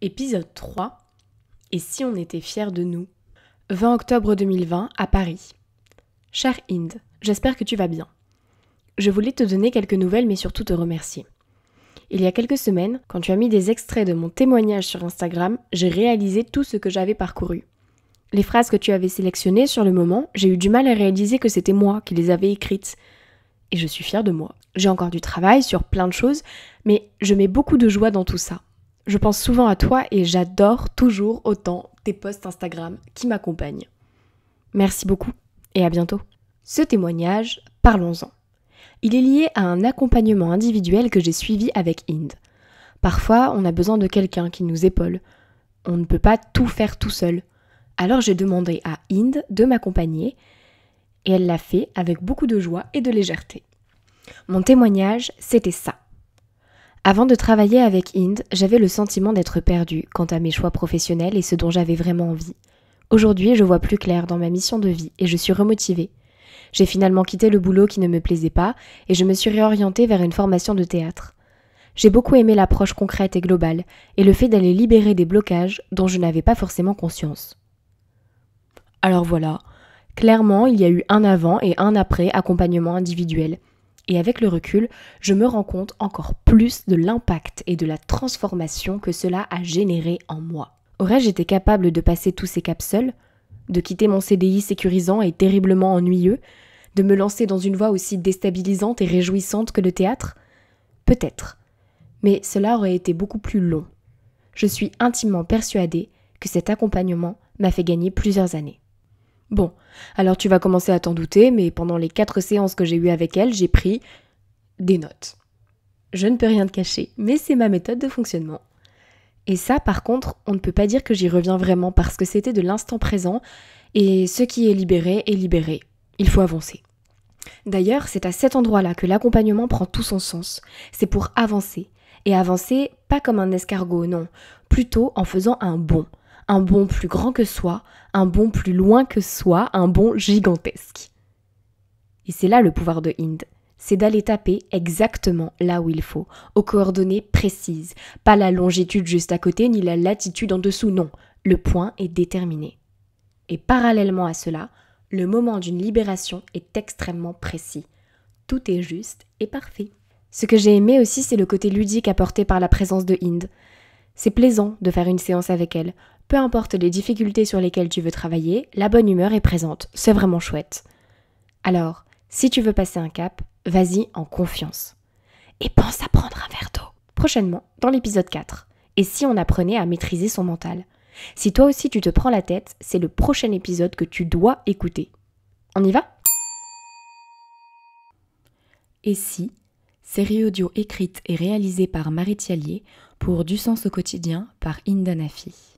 Épisode 3. Et si on était fiers de nous? 20 octobre 2020 à Paris. Chère Inde, j'espère que tu vas bien. Je voulais te donner quelques nouvelles mais surtout te remercier. Il y a quelques semaines, quand tu as mis des extraits de mon témoignage sur Instagram, j'ai réalisé tout ce que j'avais parcouru. Les phrases que tu avais sélectionnées sur le moment, j'ai eu du mal à réaliser que c'était moi qui les avais écrites. Et je suis fière de moi. J'ai encore du travail sur plein de choses, mais je mets beaucoup de joie dans tout ça. Je pense souvent à toi et j'adore toujours autant tes posts Instagram qui m'accompagnent. Merci beaucoup et à bientôt. Ce témoignage, parlons-en. Il est lié à un accompagnement individuel que j'ai suivi avec Inde. Parfois, on a besoin de quelqu'un qui nous épaule. On ne peut pas tout faire tout seul. Alors j'ai demandé à Inde de m'accompagner et elle l'a fait avec beaucoup de joie et de légèreté. Mon témoignage, c'était ça. Avant de travailler avec Inde, j'avais le sentiment d'être perdue quant à mes choix professionnels et ce dont j'avais vraiment envie. Aujourd'hui, je vois plus clair dans ma mission de vie et je suis remotivée. J'ai finalement quitté le boulot qui ne me plaisait pas et je me suis réorientée vers une formation de théâtre. J'ai beaucoup aimé l'approche concrète et globale et le fait d'aller libérer des blocages dont je n'avais pas forcément conscience. Alors voilà, clairement, il y a eu un avant et un après accompagnement individuel. Et avec le recul, je me rends compte encore plus de l'impact et de la transformation que cela a généré en moi. Aurais-je été capable de passer tous ces caps seul, de quitter mon CDI sécurisant et terriblement ennuyeux, de me lancer dans une voie aussi déstabilisante et réjouissante que le théâtre? Peut-être. Mais cela aurait été beaucoup plus long. Je suis intimement persuadée que cet accompagnement m'a fait gagner plusieurs années. Bon, alors tu vas commencer à t'en douter, mais pendant les 4 séances que j'ai eues avec elle, j'ai pris des notes. Je ne peux rien te cacher, mais c'est ma méthode de fonctionnement. Et ça, par contre, on ne peut pas dire que j'y reviens vraiment parce que c'était de l'instant présent et ce qui est libéré est libéré. Il faut avancer. D'ailleurs, c'est à cet endroit-là que l'accompagnement prend tout son sens. C'est pour avancer. Et avancer, pas comme un escargot, non. Plutôt en faisant un bond. Un bond plus grand que soi, un bond plus loin que soi, un bond gigantesque. Et c'est là le pouvoir de Inde. C'est d'aller taper exactement là où il faut, aux coordonnées précises. Pas la longitude juste à côté, ni la latitude en dessous, non. Le point est déterminé. Et parallèlement à cela, le moment d'une libération est extrêmement précis. Tout est juste et parfait. Ce que j'ai aimé aussi, c'est le côté ludique apporté par la présence de Inde. C'est plaisant de faire une séance avec elle. Peu importe les difficultés sur lesquelles tu veux travailler, la bonne humeur est présente. C'est vraiment chouette. Alors, si tu veux passer un cap, vas-y en confiance. Et pense à prendre un verre d'eau. Prochainement, dans l'épisode 4. Et si on apprenait à maîtriser son mental? Si toi aussi tu te prends la tête, c'est le prochain épisode que tu dois écouter. On y va? Et si, série audio écrite et réalisée par Marie Thiallier pour Du sens au quotidien par Inde Anafi.